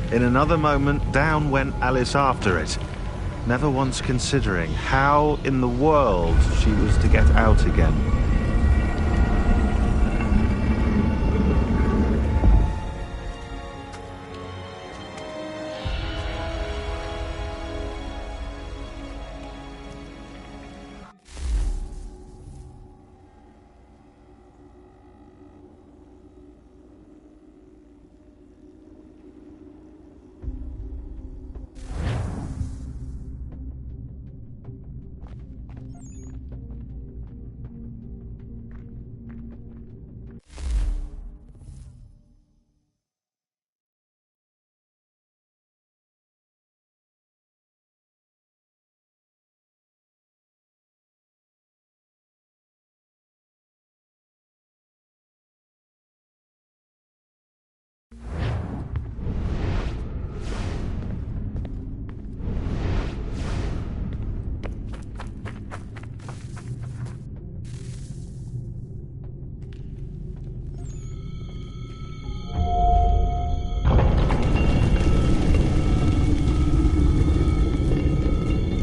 In another moment, down went Alice after it, never once considering how in the world she was to get out again.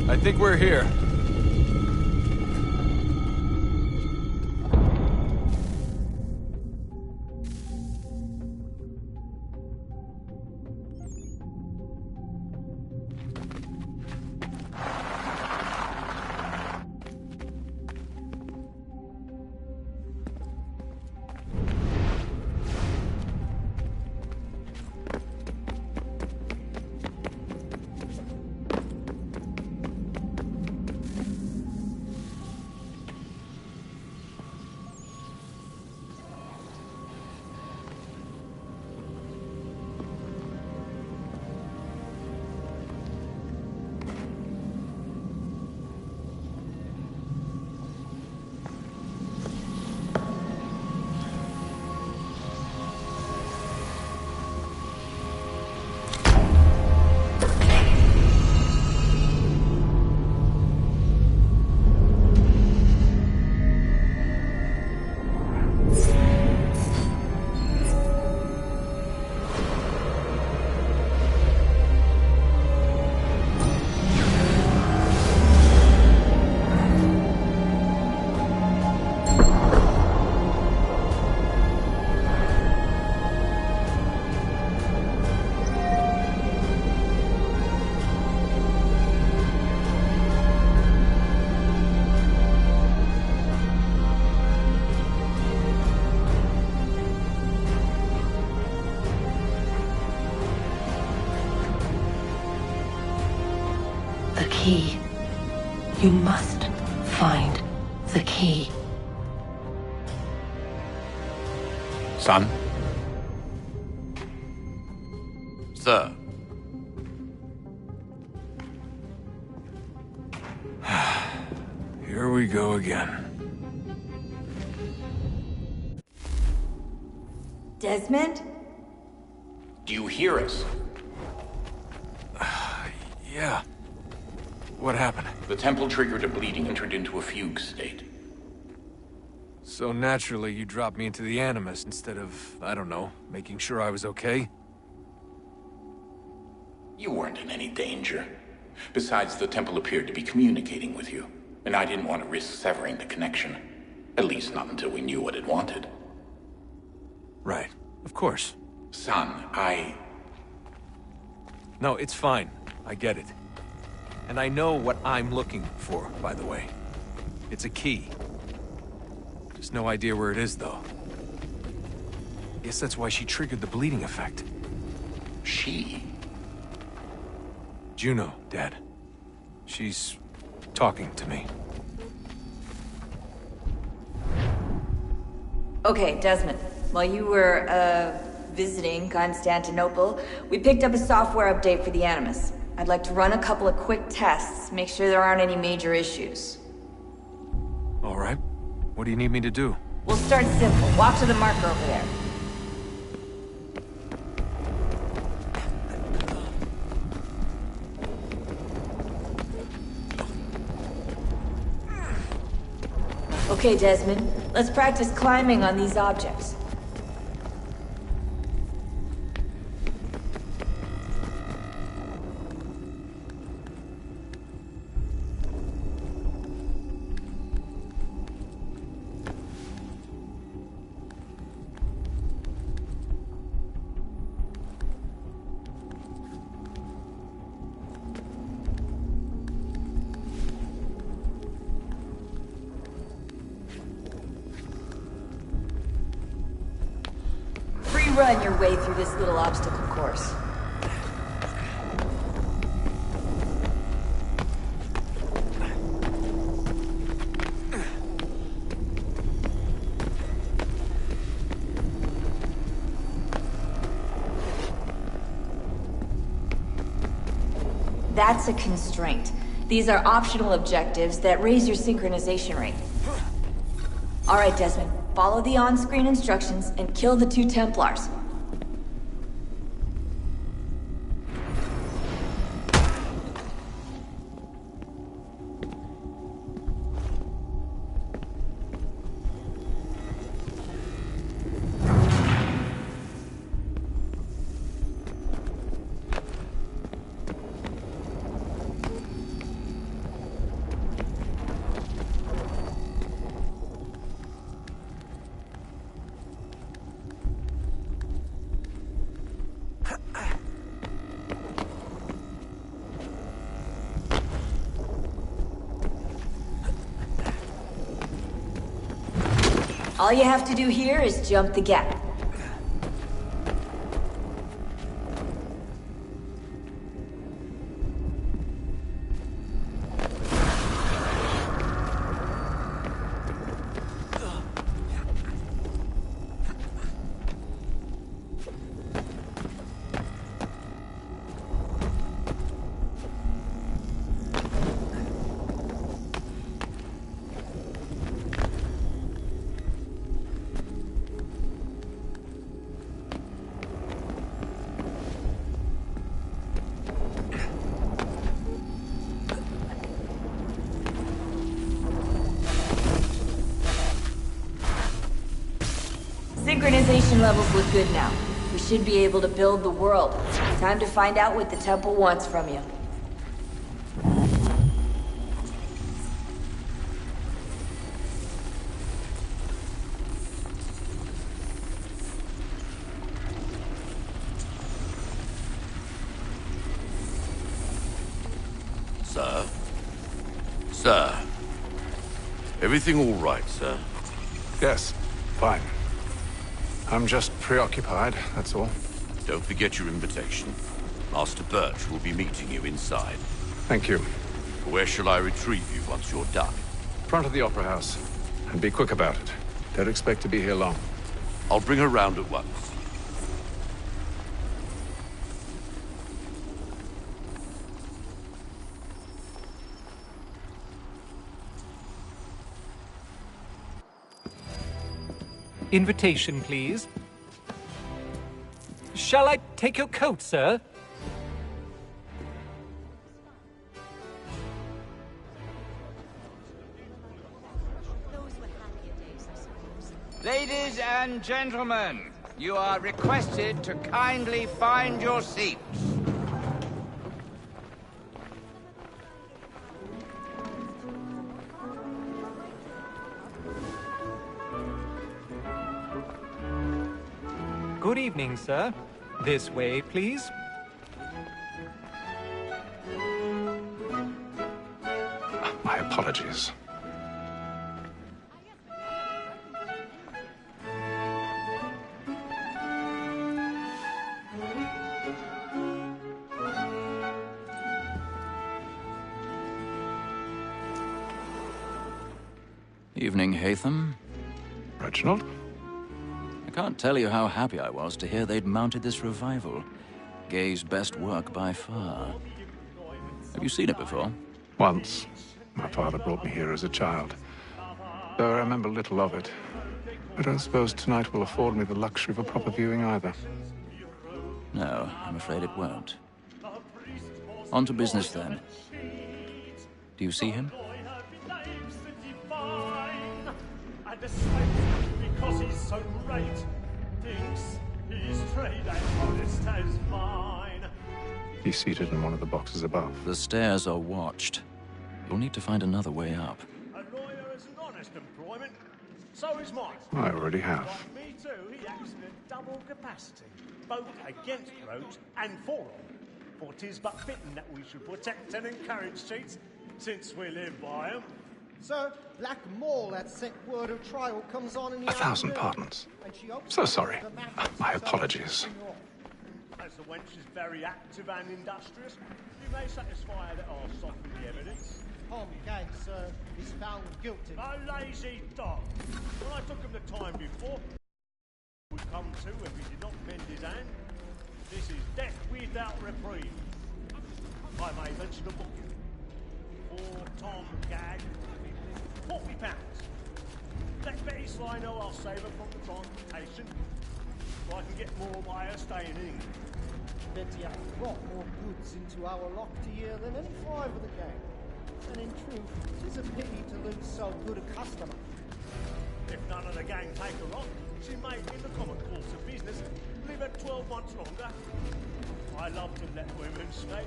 I think we're here. The key. You must find the key. Son? Sir? Here we go again. Desmond? Do you hear us? Yeah. What happened? The temple triggered a bleeding and turned into a fugue state. So naturally, you dropped me into the Animus instead of, I don't know, making sure I was okay? You weren't in any danger. Besides, the temple appeared to be communicating with you, and I didn't want to risk severing the connection. At least not until we knew what it wanted. Right. Of course. Son, No, it's fine. I get it. And I know what I'm looking for, by the way. It's a key. Just no idea where it is, though. Guess that's why she triggered the bleeding effect. She? Juno, Dad. She's talking to me. Okay, Desmond. While you were, visiting Constantinople, we picked up a software update for the Animus. I'd like to run a couple of quick tests, make sure there aren't any major issues. All right. What do you need me to do? We'll start simple. Walk to the marker over there. Okay, Desmond. Let's practice climbing on these objects. run your way through this little obstacle course. That's a constraint. These are optional objectives that raise your synchronization rate. Alright, Desmond. Follow the on-screen instructions and kill the 2 Templars. All you have to do here is jump the gap. Synchronization levels look good now. We should be able to build the world. Time to find out what the temple wants from you. Sir? Sir? Everything all right, sir? Yes, fine. I'm just preoccupied, that's all. Don't forget your invitation. Master Birch will be meeting you inside. Thank you. Where shall I retrieve you once you're done? Front of the Opera House. And be quick about it. Don't expect to be here long. I'll bring her round at once. Invitation, please. Shall I take your coat, sir? Ladies and gentlemen, you are requested to kindly find your seats. Good evening, sir. This way, please. My apologies. Evening, Haytham. Reginald? I can't tell you how happy I was to hear they'd mounted this revival. Gay's best work by far. Have you seen it before? Once. My father brought me here as a child. Though I remember little of it. I don't suppose tonight will afford me the luxury of a proper viewing either. No, I'm afraid it won't. On to business, then. Do you see him? Because he's so great, thinks his trade as honest as mine. He's seated in one of the boxes above. The stairs are watched. You'll need to find another way up. A lawyer is an honest employment, so is mine. I already have. Like me too, he acts in a double capacity, both against roads and for them. For 'tis but fitting that we should protect and encourage cheats, since we live by 'em. Sir, Black Mall that set word of trial comes on in the 1,000 pardons. So sorry. My apologies. As the wench is very active and industrious, you may satisfy that I'll soften the evidence. Tom Gates, sir, is found guilty. A lazy dog. When I took him the time before, would come to if he did not mend his hand. This is death without reprieve. I may mention a book. For Tom Gag, £40. Let Betty Sly know I'll save her from the transportation, so I can get more by her staying in England. Betty has brought more goods into our locked year than any five of the gang. And in truth, it is a pity to lose so good a customer. If none of the gang take her on, she may, in the common course of business, live at 12 months longer. I love to let women stay.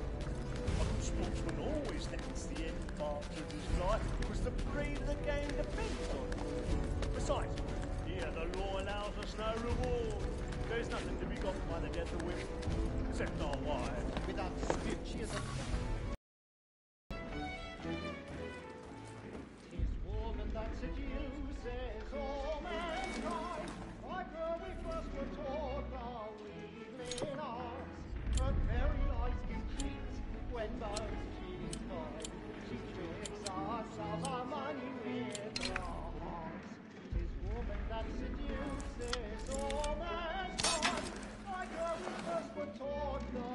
A good sportsman always lets the end partridges fly, because the breed of the game depends on it. Besides, here the law allows us no reward. There's nothing to be got by the death of women, except our wives. Without dispute, she is a... Tis woman that seduces all mankind, like her we first were taught our evening arts. Her very eyes can cheat when those cheats find. She tricks us of our money with her hearts. Tis woman that seduces all mankind, like her we first were taught the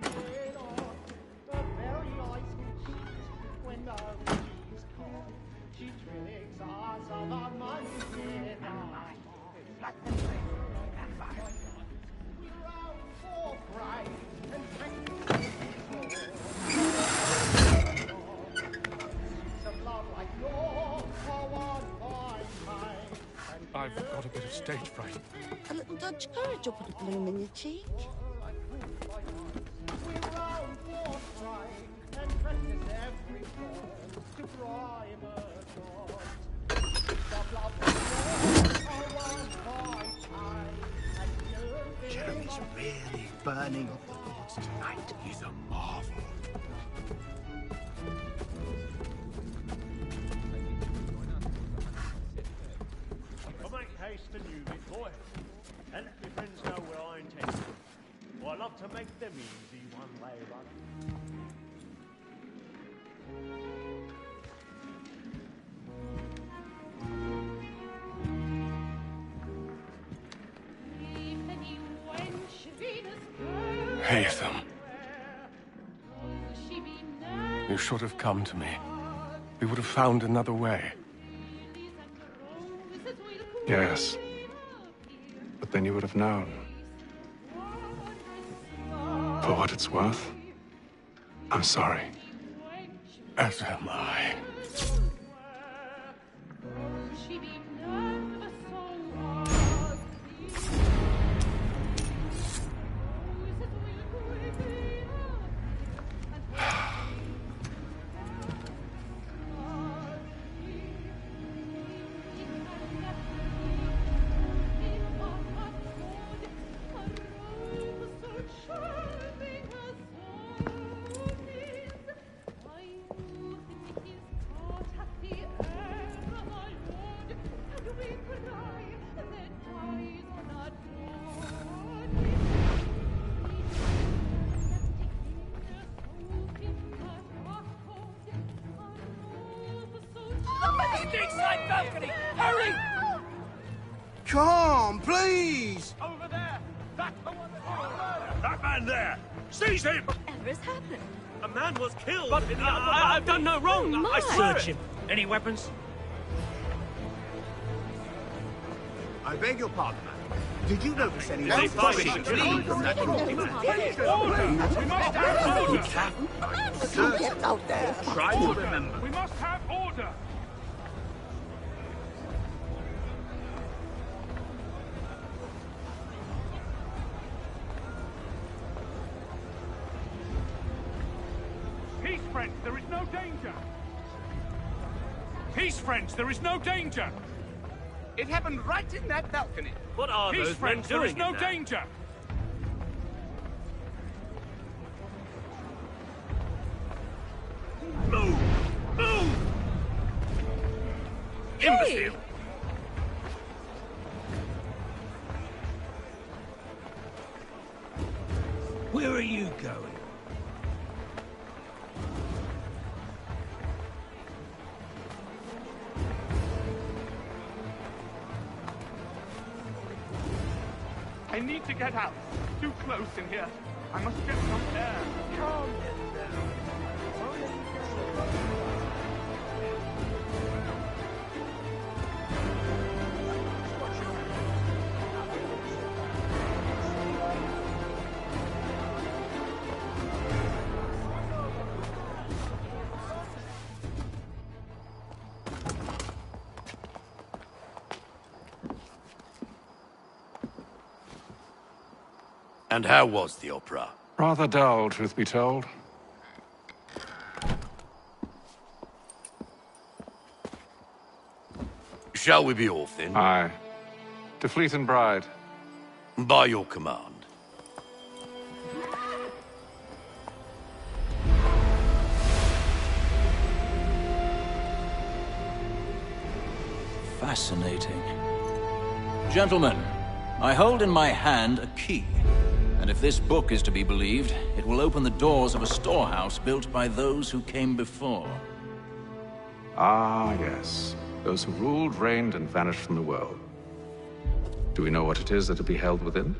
evening arts. Her very eyes can cheat when those cheats come. She tricks us of our money with her hearts. We round for pride and I've got a bit of stage fright. A little Dutch courage will put a bloom in your cheek. Jeremy's really burning up the boards tonight. He's a marvel. I make haste and you bit boy, and let my friends know where I intend to. For I love to make them easy one way or other. Haytham. You should have come to me. We would have found another way. Yes. But then you would have known. For what it's worth, I'm sorry. As am I. Balcony! Hurry! Come, please! Over there! That's the one That man there! Seize him! Whatever's happened? A man was killed! But I've done no wrong! Oh, I my. search him! Any weapons? I beg your pardon, ma'am. Did you notice any They body fight. fleeing from that room? We must have order! Sir, get out there. Try to remember. We must have order! Peace, friends, there is no danger! Peace, friends, there is no danger! It happened right in that balcony. What are Peace, those men friends, there doing is no in there? danger. Move! Move! imbecile! Where are you going? I need to get out. Too close in here. I must get some air. Calm down. And how was the opera? Rather dull, truth be told. Shall we be off then? Aye. To Fleet and Bride. By your command. Fascinating. Gentlemen, I hold in my hand a key. And if this book is to be believed, it will open the doors of a storehouse built by those who came before. Ah, yes. Those who ruled, reigned, and vanished from the world. Do we know what it is that will be held within?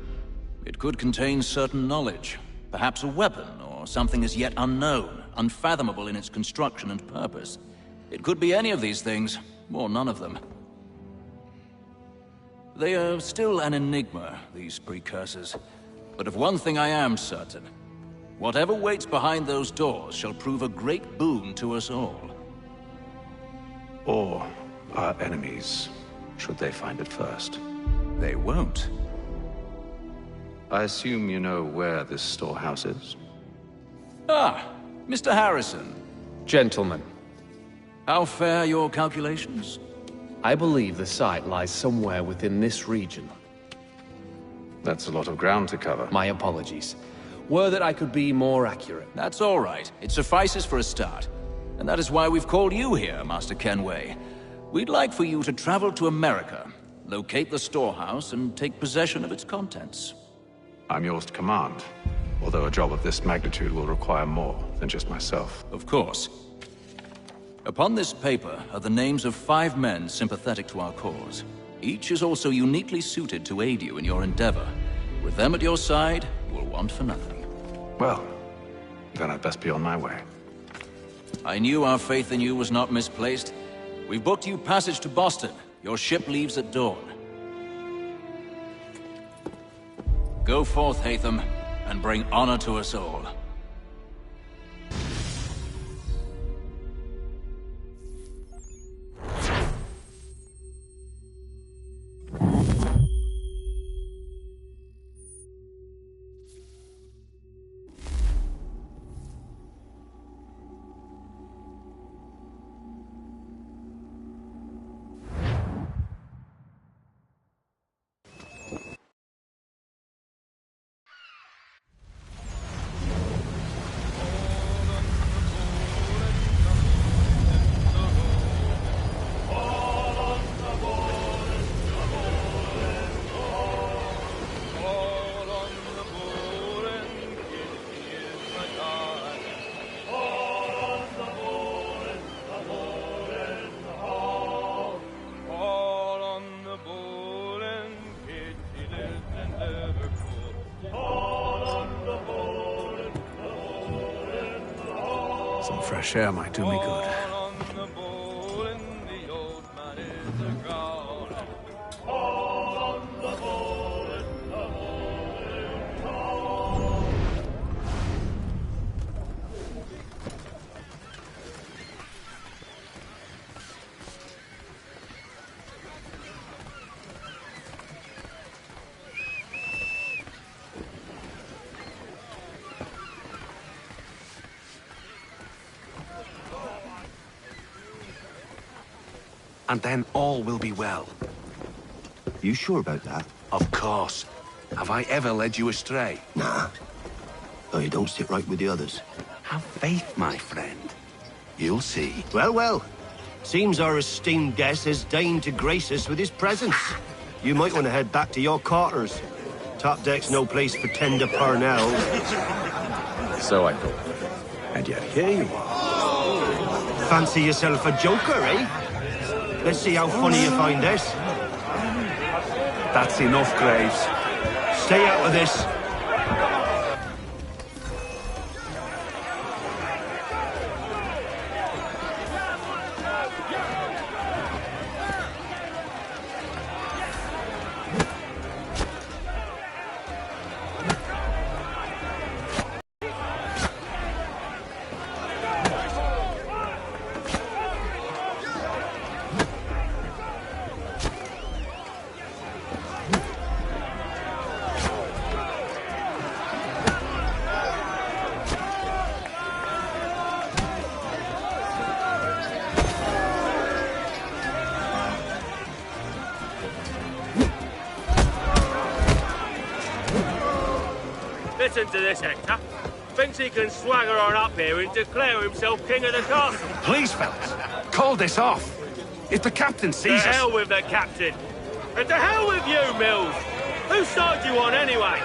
It could contain certain knowledge. Perhaps a weapon, or something as yet unknown, unfathomable in its construction and purpose. It could be any of these things, or none of them. They are still an enigma, these precursors. But of one thing I am certain. Whatever waits behind those doors shall prove a great boon to us all. Or our enemies, should they find it first. They won't. I assume you know where this storehouse is? Ah, Mr. Harrison. Gentlemen. How fare your calculations? I believe the site lies somewhere within this region. That's a lot of ground to cover. My apologies. Were that I could be more accurate. That's all right. It suffices for a start. And that is why we've called you here, Master Kenway. We'd like for you to travel to America, locate the storehouse, and take possession of its contents. I'm yours to command, although a job of this magnitude will require more than just myself. Of course. Upon this paper are the names of 5 men sympathetic to our cause. Each is also uniquely suited to aid you in your endeavor. With them at your side, you will want for nothing. Well, then I'd best be on my way. I knew our faith in you was not misplaced. We've booked you passage to Boston. Your ship leaves at dawn. Go forth, Hatham, and bring honor to us all. Some fresh air might do me good. And then all will be well. You sure about that? Of course. Have I ever led you astray? Nah. Though you don't sit right with the others. Have faith, my friend. You'll see. Well, well. Seems our esteemed guest has deigned to grace us with his presence. You might want to head back to your quarters. Top deck's no place for tender Parnells. So I thought. And yet here you are. Fancy yourself a joker, eh? Let's see how funny you find this. That's enough, Graves. Stay out of this. Listen to this, Hector. Thinks he can swagger on up here and declare himself king of the castle. Please, fellas, call this off. If the captain sees To us... hell with the captain. And to hell with you, Mills. Whose side you on, anyway?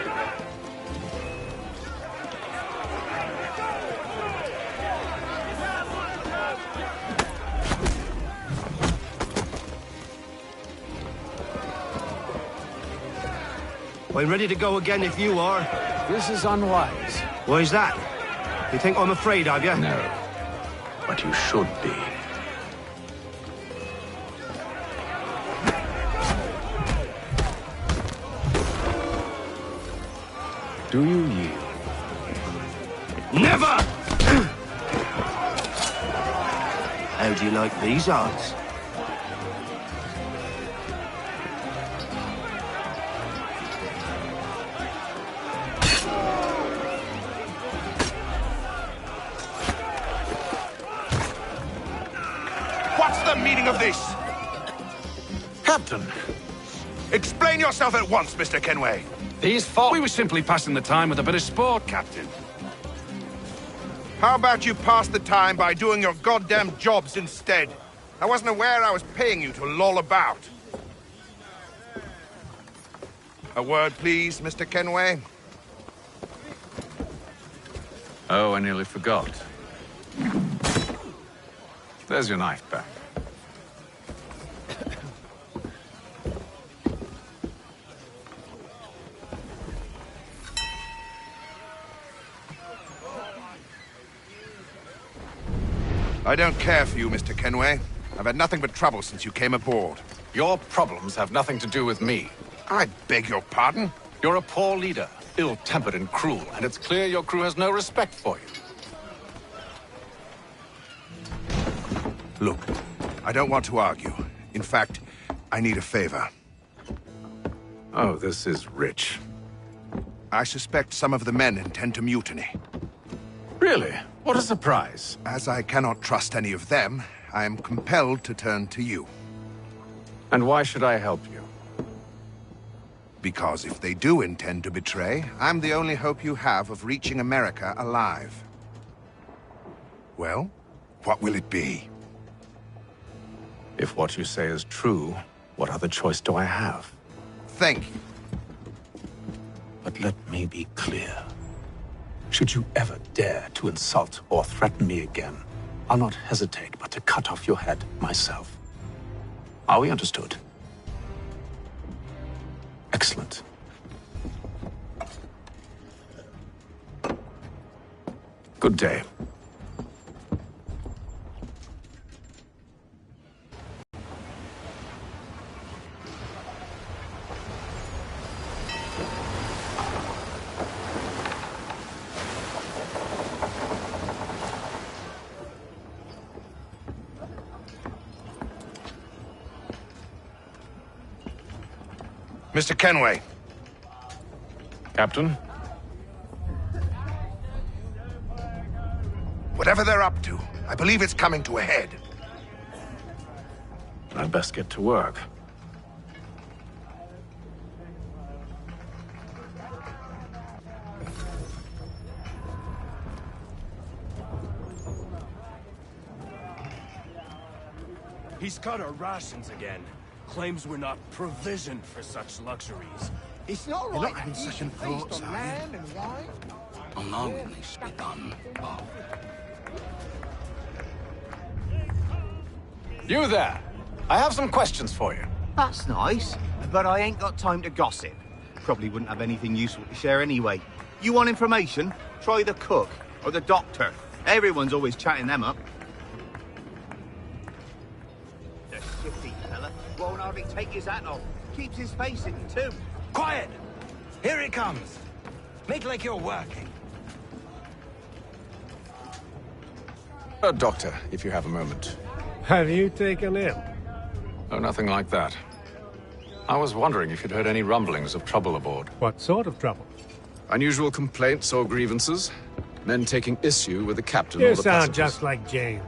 I'm ready to go again if you are. This is unwise. Why is that? You think I'm afraid of you? No. But you should be. Do you yield? Never! How do you like these odds? What's the meaning of this? Captain! Explain yourself at once, Mr. Kenway. These folk... We were simply passing the time with a bit of sport, Captain. How about you pass the time by doing your goddamn jobs instead? I wasn't aware I was paying you to loll about. A word, please, Mr. Kenway. Oh, I nearly forgot. There's your knife back. I don't care for you, Mr. Kenway. I've had nothing but trouble since you came aboard. Your problems have nothing to do with me. I beg your pardon? You're a poor leader, ill-tempered and cruel, and it's clear your crew has no respect for you. Look, I don't want to argue. In fact, I need a favor. Oh, this is rich. I suspect some of the men intend to mutiny. Really? What a surprise. As I cannot trust any of them, I am compelled to turn to you. And why should I help you? Because if they do intend to betray, I'm the only hope you have of reaching America alive. Well, what will it be? If what you say is true, what other choice do I have? Thank you. But let me be clear. Should you ever dare to insult or threaten me again, I'll not hesitate but to cut off your head myself. Are we understood? Excellent. Good day. Mr. Kenway. Captain? Whatever they're up to, I believe it's coming to a head. I'd best get to work. He's cut our rations again. Claims we're not provisioned for such luxuries. It's not You're right not having that you second should feast thoughts, on are you? lamb and wine. I know it needs to be done, but... You there! I have some questions for you. That's nice, but I ain't got time to gossip. Probably wouldn't have anything useful to share anyway. You want information? Try the cook or the doctor. Everyone's always chatting them up. The shifty fella won't hardly take his hat off. Keeps his face hidden too. Quiet! Here it comes. Make like you're working. Doctor, if you have a moment. Have you taken ill? Oh, nothing like that. I was wondering if you'd heard any rumblings of trouble aboard. What sort of trouble? Unusual complaints or grievances? Men taking issue with the captain You or the sound passengers? just like James.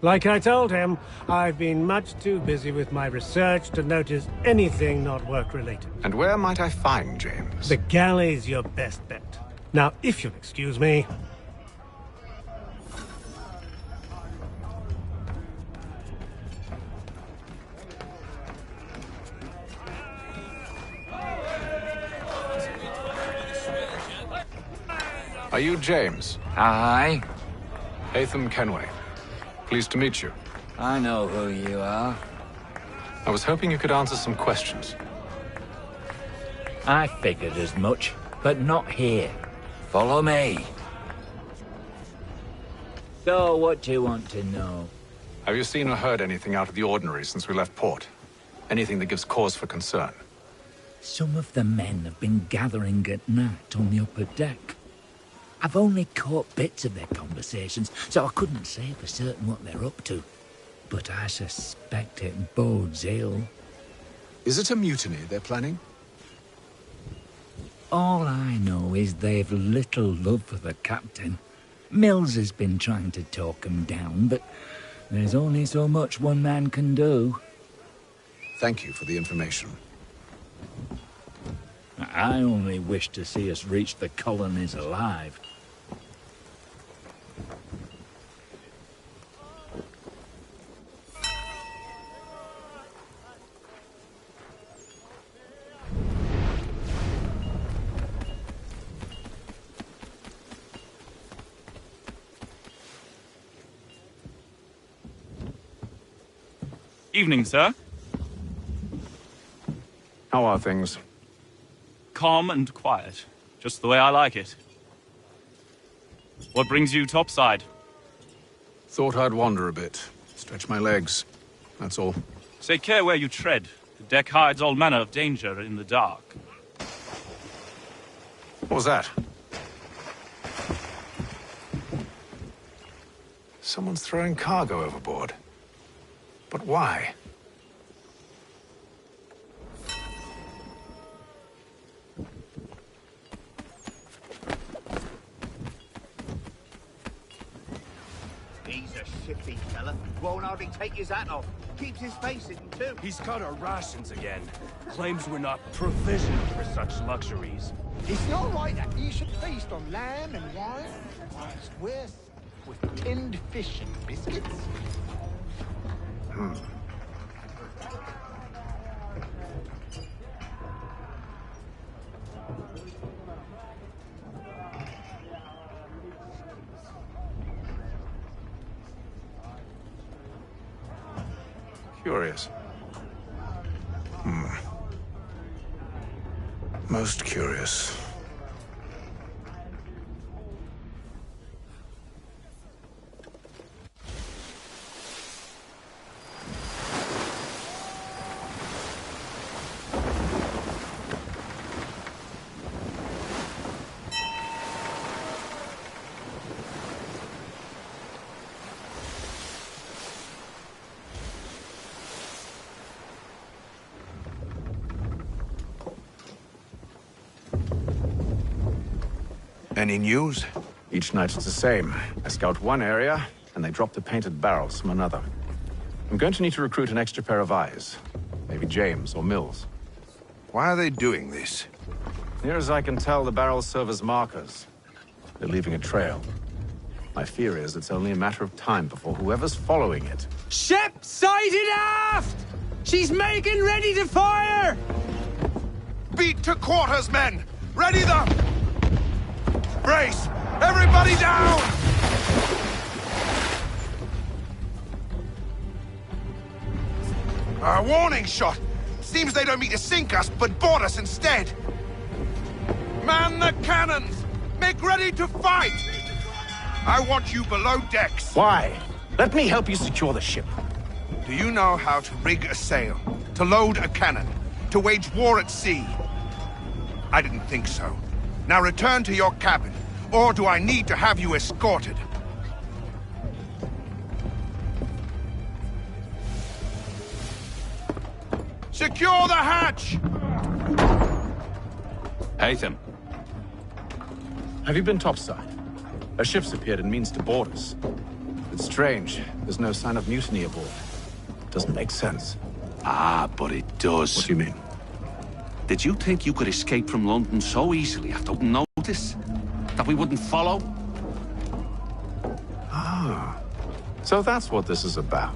Like I told him, I've been much too busy with my research to notice anything not work-related. And where might I find James? The galley's your best bet. Now, if you'll excuse me... Are you James? Aye. Hatham Kenway. Pleased to meet you. I know who you are. I was hoping you could answer some questions. I figured as much, but not here. Follow me. So, what do you want to know? Have you seen or heard anything out of the ordinary since we left port? Anything that gives cause for concern? Some of the men have been gathering at night on the upper deck. I've only caught bits of their conversations, so I couldn't say for certain what they're up to. But I suspect it bodes ill. Is it a mutiny they're planning? All I know is they've little love for the captain. Mills has been trying to talk him down, but there's only so much one man can do. Thank you for the information. I only wish to see us reach the colonies alive. Evening, sir. How are things? Calm and quiet. Just the way I like it. What brings you topside? Thought I'd wander a bit. Stretch my legs. That's all. Take care where you tread. The deck hides all manner of danger in the dark. What was that? Someone's throwing cargo overboard. But why? He's a shifty fella. Won't hardly take his hat off. Keeps his face hidden too. He's cut our rations again. Claims we're not provisioned for such luxuries. It's not right that you should feast on lamb and wine. It's worse with tinned fish and biscuits. Curious. Most curious. Any news? Each night it's the same. I scout one area, and they drop the painted barrels from another. I'm going to need to recruit an extra pair of eyes. Maybe James or Mills. Why are they doing this? Near as I can tell, the barrels serve as markers. They're leaving a trail. My fear is it's only a matter of time before whoever's following it. Ship sighted aft! She's making ready to fire! Beat to quarters, men! Ready them! Brace! Everybody down! A warning shot! Seems they don't mean to sink us, but board us instead! Man the cannons! Make ready to fight! I want you below decks! Why? Let me help you secure the ship. Do you know how to rig a sail? To load a cannon? To wage war at sea? I didn't think so. Now return to your cabin, or do I need to have you escorted? Secure the hatch! Haytham. Have you been topside? A ship's appeared and means to board us. It's strange. There's no sign of mutiny aboard. Doesn't make sense. Ah, but it does. What do you mean? Did you think you could escape from London so easily after notice? That we wouldn't follow? Ah. So that's what this is about.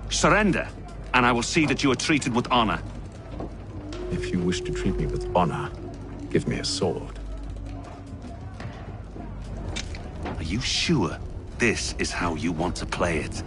Surrender, and I will see that you are treated with honor. If you wish to treat me with honor, give me a sword. Are you sure this is how you want to play it?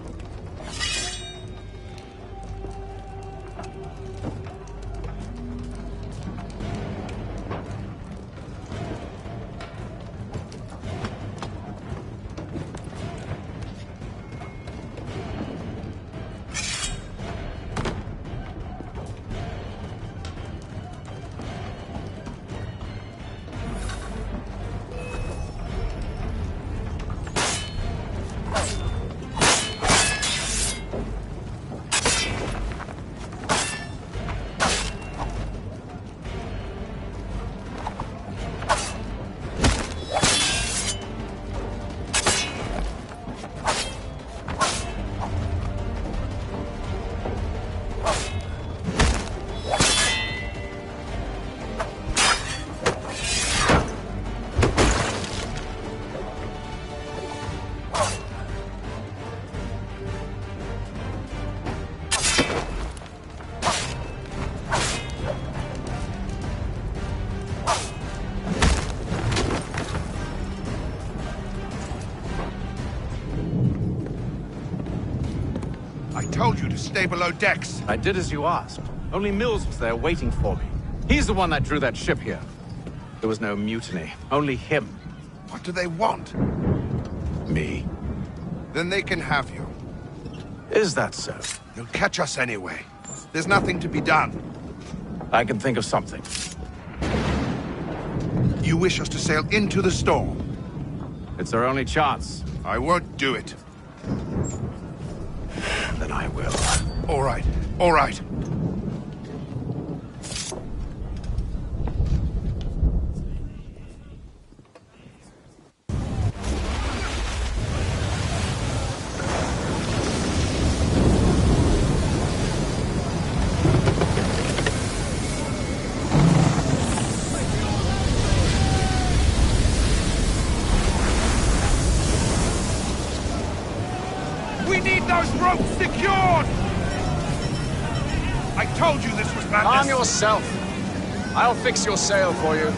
Told you to stay below decks. I did as you asked. Only Mills was there waiting for me. He's the one that drew that ship here. There was no mutiny, only him. What do they want? Me. Then they can have you. Is that so? They'll catch us anyway. There's nothing to be done. I can think of something. You wish us to sail into the storm? It's our only chance. I won't do it. Then I will. All right. All right. We need those ropes secured! I told you this was madness! Calm yourself. I'll fix your sail for you.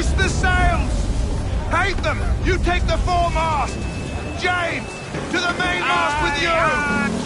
Loose the sails! Hate them! You take the foremast! James! To the mainmast with you!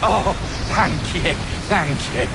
Oh, thank you, thank you.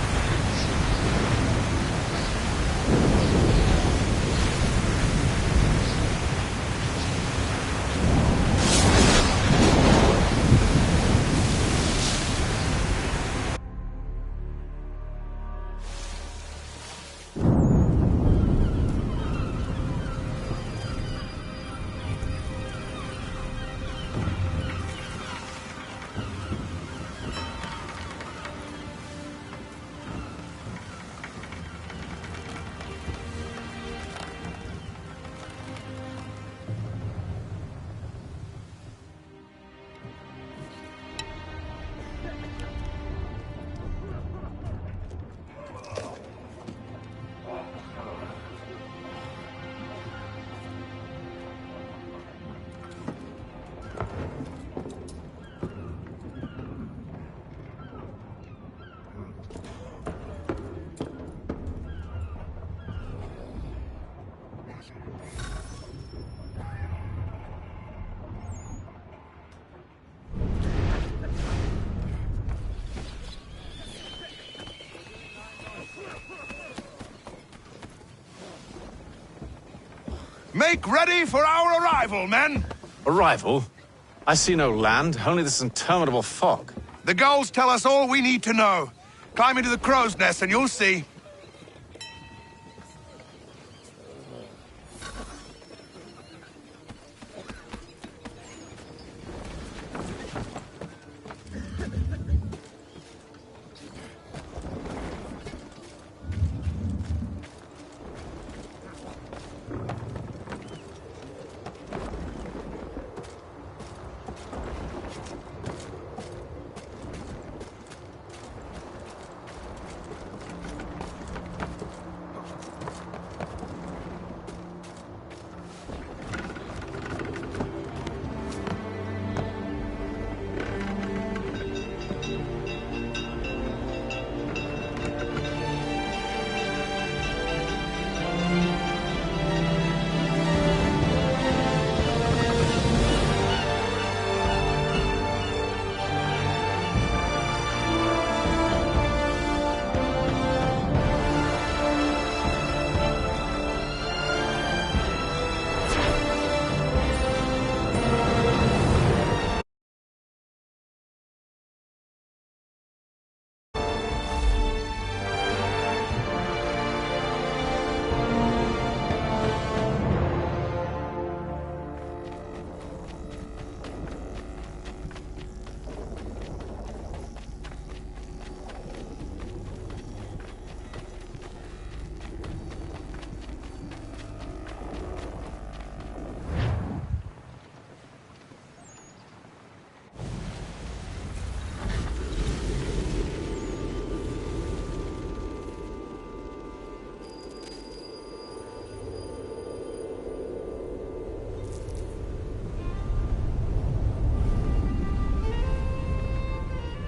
Make ready for our arrival, men! Arrival? I see no land, only this interminable fog. The gulls tell us all we need to know. Climb into the crow's nest and you'll see.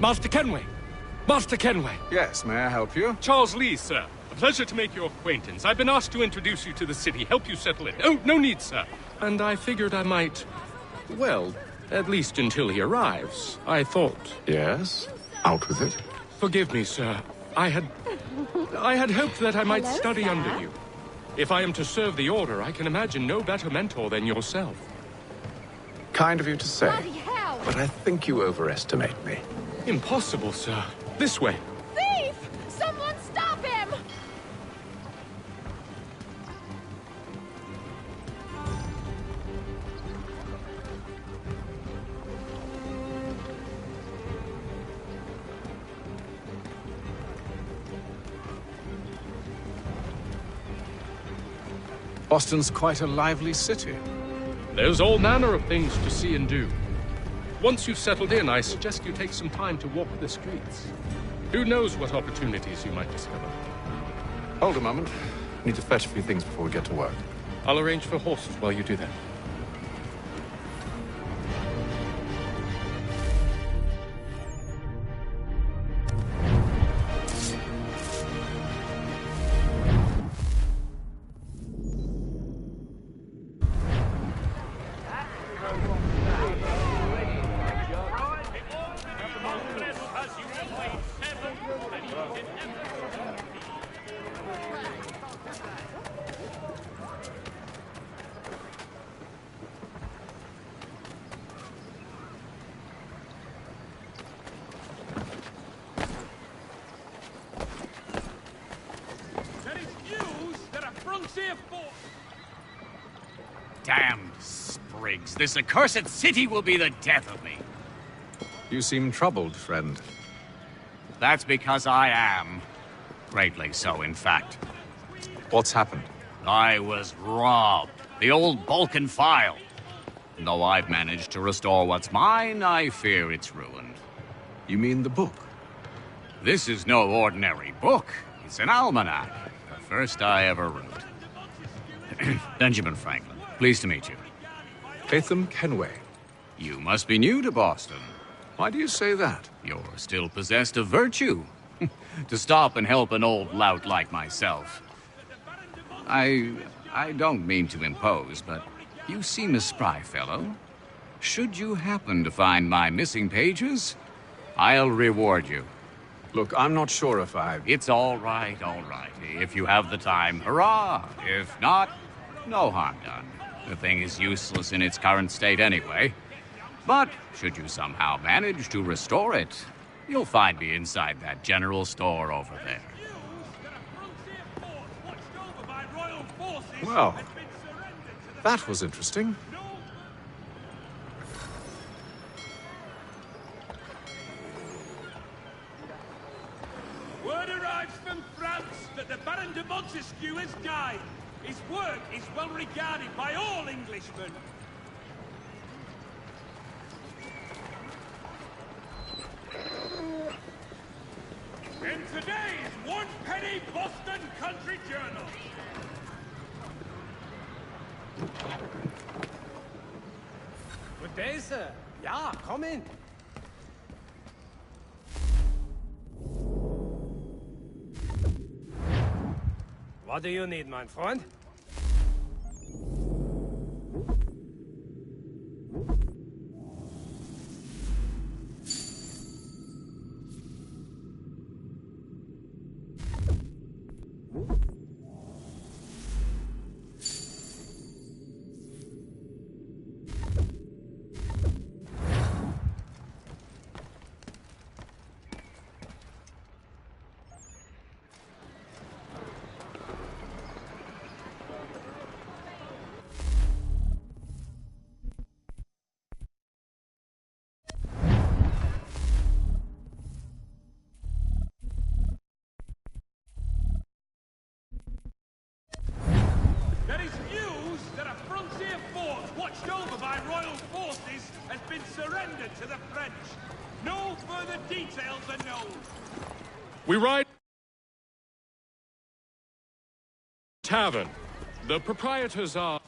Master Kenway! Master Kenway! Yes, may I help you? Charles Lee, sir. A pleasure to make your acquaintance. I've been asked to introduce you to the city, help you settle in. Oh, no need, sir. And I figured I might... well, at least until he arrives. I thought... Yes? Out with it. Forgive me, sir. I had hoped that I might Hello, study Sam. under you. If I am to serve the Order, I can imagine no better mentor than yourself. Kind of you to say, Bloody hell! but I think you overestimate me. Impossible, sir. This way. Thief! Someone stop him! Boston's quite a lively city. There's all manner of things to see and do. Once you've settled in, I suggest you take some time to walk the streets. Who knows what opportunities you might discover. Hold a moment. I need to fetch a few things before we get to work. I'll arrange for horses while you do that. Damn sprigs. This accursed city will be the death of me. You seem troubled, friend. That's because I am. Greatly so, in fact. What's happened? I was robbed. The old Balkan file. Though I've managed to restore what's mine, I fear it's ruined. You mean the book? This is no ordinary book. It's an almanac. The first I ever wrote. Benjamin Franklin. Pleased to meet you. Haytham Kenway. You must be new to Boston. Why do you say that? You're still possessed of virtue. To stop and help an old lout like myself. I don't mean to impose, but you seem a spry fellow. Should you happen to find my missing pages, I'll reward you. Look, I'm not sure if I... It's all right, all right. If you have the time, hurrah! If not, no harm done. The thing is useless in its current state anyway. But should you somehow manage to restore it, you'll find me inside that general store over there. Well, that was interesting. Word arrives from France that the Baron de Montesquieu has died. His work is well regarded by all Englishmen. In today's one-penny Boston Country Journal. Good day, sir. Yeah, come in. What do you need, my friend? There is news that a frontier fort watched over by royal forces has been surrendered to the French. No further details are known. We ride... Tavern. The proprietors are...